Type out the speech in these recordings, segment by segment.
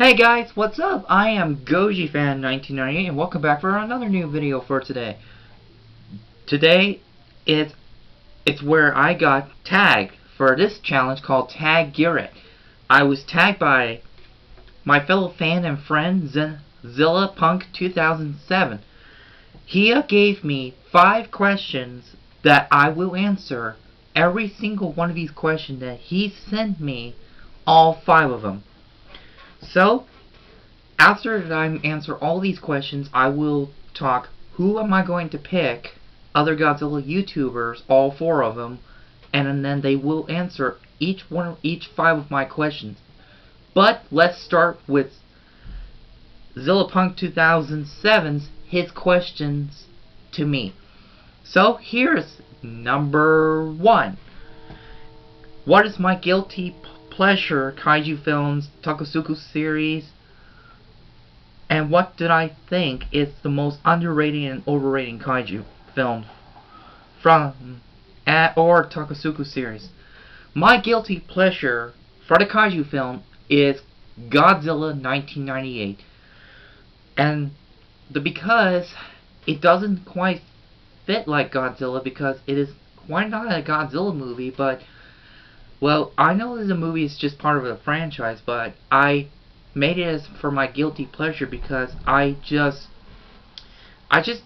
Hey guys, what's up? I am GojiFan1998 and welcome back for another new video for today. Today it's where I got tagged for this challenge called Tag Garrett. I was tagged by my fellow fan and friend ZILLA Punk 2007. He gave me 5 questions that I will answer. Every single one of these questions that he sent me, all 5 of them. So, after I answer all these questions, I will talk who am I going to pick, other Godzilla YouTubers, all 4 of them, and then they will answer each 5 of my questions. But let's start with ZILLA Punk 2007's his questions to me. So here's number 1. What is my guilty pleasure kaiju films, tokusatsu series, and what did I think is the most underrated and overrated kaiju film from or tokusatsu series? My guilty pleasure for the kaiju film is Godzilla 1998, and because it doesn't quite fit like Godzilla, because it is quite not a Godzilla movie, but well, I know the movie is just part of the franchise, but I made it as for my guilty pleasure because I just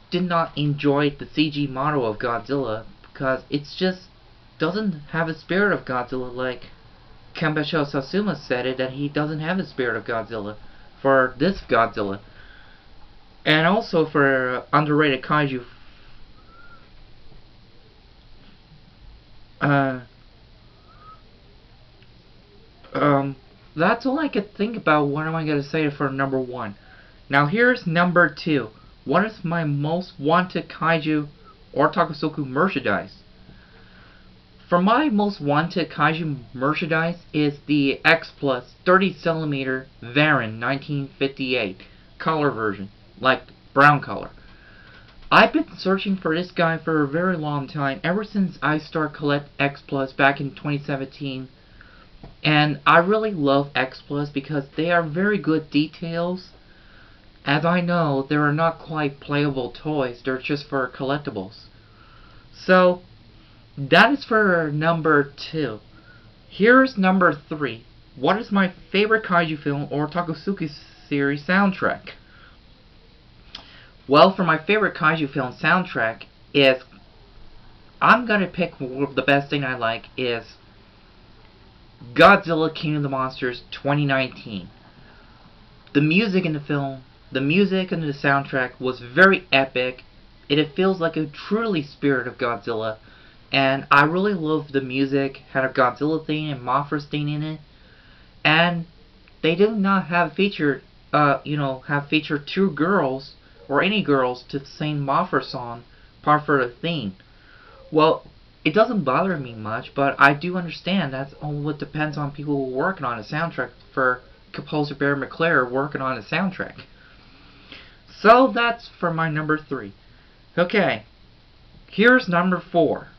did not enjoy the CG model of Godzilla, because it's just doesn't have a spirit of Godzilla, like Kambasho Sasuma said it, that he doesn't have the spirit of Godzilla for this Godzilla. And also for underrated kaiju, that's all I could think about. What am I going to say for number 1? Now here's number 2. What is my most wanted kaiju or tokusatsu merchandise? For my most wanted kaiju merchandise is the X Plus 30cm Varan 1958 color version, like brown color. I've been searching for this guy for a very long time, ever since I started collect X Plus back in 2017. And I really love X Plus because they are very good details. As I know, they are not quite playable toys, they're just for collectibles. So, that is for number 2. Here's number 3. What is my favorite kaiju film or tokusatsu series soundtrack? Well, for my favorite kaiju film soundtrack is, I'm gonna pick the best thing I like is Godzilla King of the Monsters 2019. The music in the film, the music and the soundtrack was very epic. It feels like a truly spirit of Godzilla, and I really love the music. Had a Godzilla theme and Mothra's theme in it, and they did not have featured 2 girls or any girls to sing Mothra song part for the theme. Well, it doesn't bother me much, but I do understand that's all it depends on people working on a soundtrack, for composer Barry McClure working on a soundtrack. So that's for my number 3. Okay, here's number 4.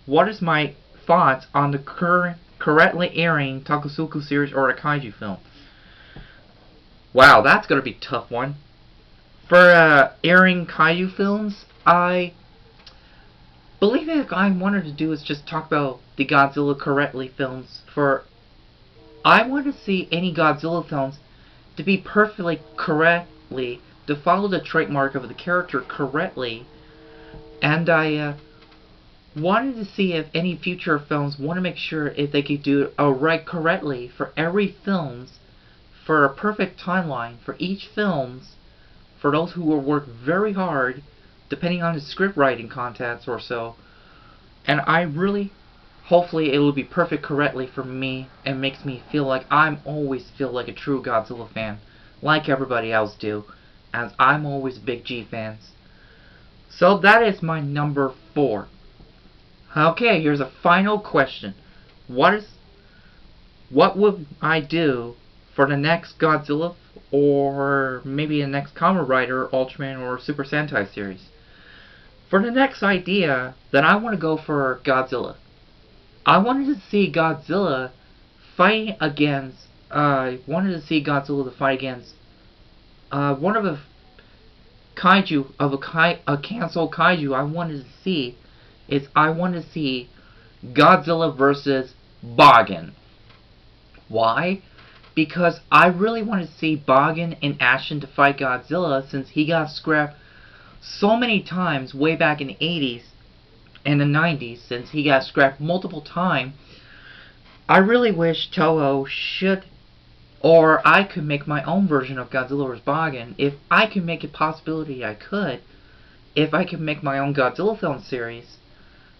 What is my thoughts on the currently airing tokusatsu series or a kaiju film? Wow, that's gonna be a tough one. For airing kaiju films, I believe what I wanted to do is just talk about the Godzilla correctly films. For I want to see any Godzilla films to be perfectly correctly, to follow the trademark of the character correctly, and I wanted to see if any future films want to make sure if they could do it right correctly for every films, for a perfect timeline for each films, for those who will work very hard depending on the script writing contents or so. And I really, hopefully it will be perfect correctly for me, and makes me feel like I'm always feel like a true Godzilla fan, like everybody else do, as I'm always big G fans. So that is my number 4. Okay, here's a final question. What would I do for the next Godzilla, or maybe the next Kamen Rider, Ultraman, or Super Sentai series? For the next idea, then I want to go for Godzilla. I wanted to see Godzilla fighting against I wanted to see Godzilla to fight against one of the kaiju of a canceled kaiju. I wanted to see Godzilla versus Bagan. Why? Because I really want to see Bagan in action to fight Godzilla, since he got scrapped so many times way back in the 80s and the 90s, since he got scrapped multiple times. I really wish Toho should, or I could make my own version of Godzilla vs. Bagan. If I could make a possibility, I could. If I could make my own Godzilla film series,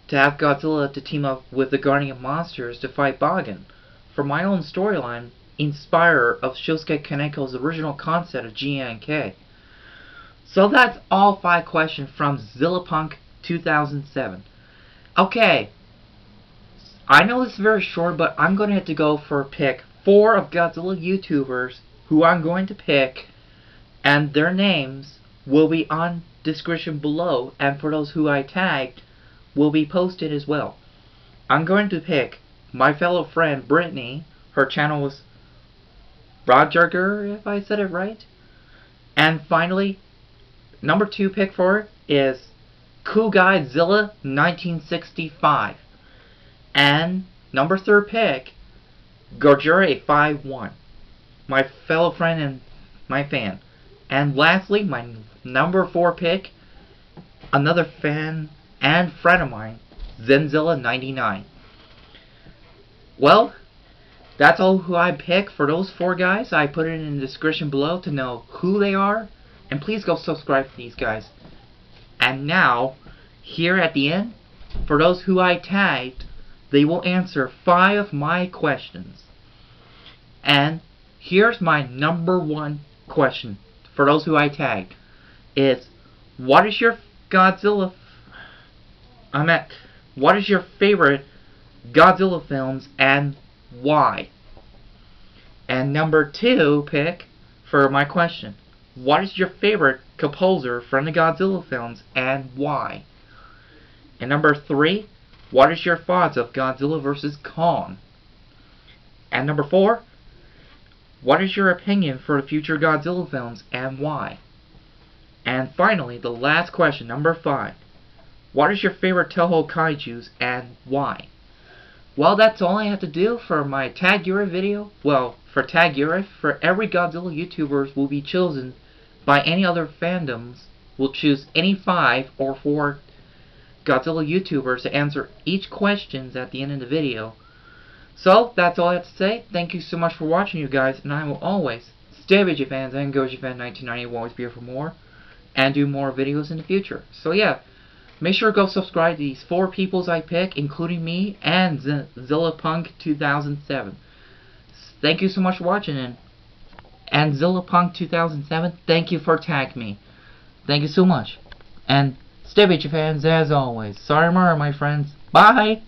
to have Godzilla to team up with the Guardian of Monsters to fight Bagan, for my own storyline, inspired of Shosuke Kaneko's original concept of GNK. So that's all 5 questions from ZILLA 2007. Okay, I know this is very short, but I'm going to have to go for pick 4 of Godzilla YouTubers who I'm going to pick, and their names will be on description below, and for those who I tagged will be posted as well. I'm going to pick my fellow friend Brittany. Her channel was Roger, if I said it right. And finally, number 2 pick for it is Cool Guy ZILLA 1965. And number 3 pick, Gojira851, my fellow friend and my fan. And lastly, my number 4 pick, another fan and friend of mine, ZenZilla99. Well, that's all who I pick for those 4 guys. I put it in the description below to know who they are. And please go subscribe to these guys. And now, here at the end, for those who I tagged, they will answer 5 of my questions. And here's my number 1 question for those who I tagged. It's, what is your favorite Godzilla films and why? And number 2 pick for my question, what is your favorite composer from the Godzilla films and why? And number 3, what is your thoughts of Godzilla vs. Kong? And number 4, what is your opinion for the future Godzilla films and why? And finally, the last question, number 5, what is your favorite Toho Kaijus and why? Well, that's all I have to do for my Tag Yuri video. Well, for Tag Yuri, for every Godzilla YouTubers will be chosen by any other fandoms. Will choose any 5 or 4 Godzilla YouTubers to answer each questions at the end of the video. So, that's all I have to say. Thank you so much for watching, you guys, and I will always stay with you fans, and GojiFan1990 will always be here for more, and do more videos in the future. So yeah, make sure to go subscribe to these 4 peoples I pick, including me and ZILLA 2007. Thank you so much for watching, and ZILLA 2007, thank you for tagging me. Thank you so much. And stay with you fans, as always. Sorry, my friends. Bye!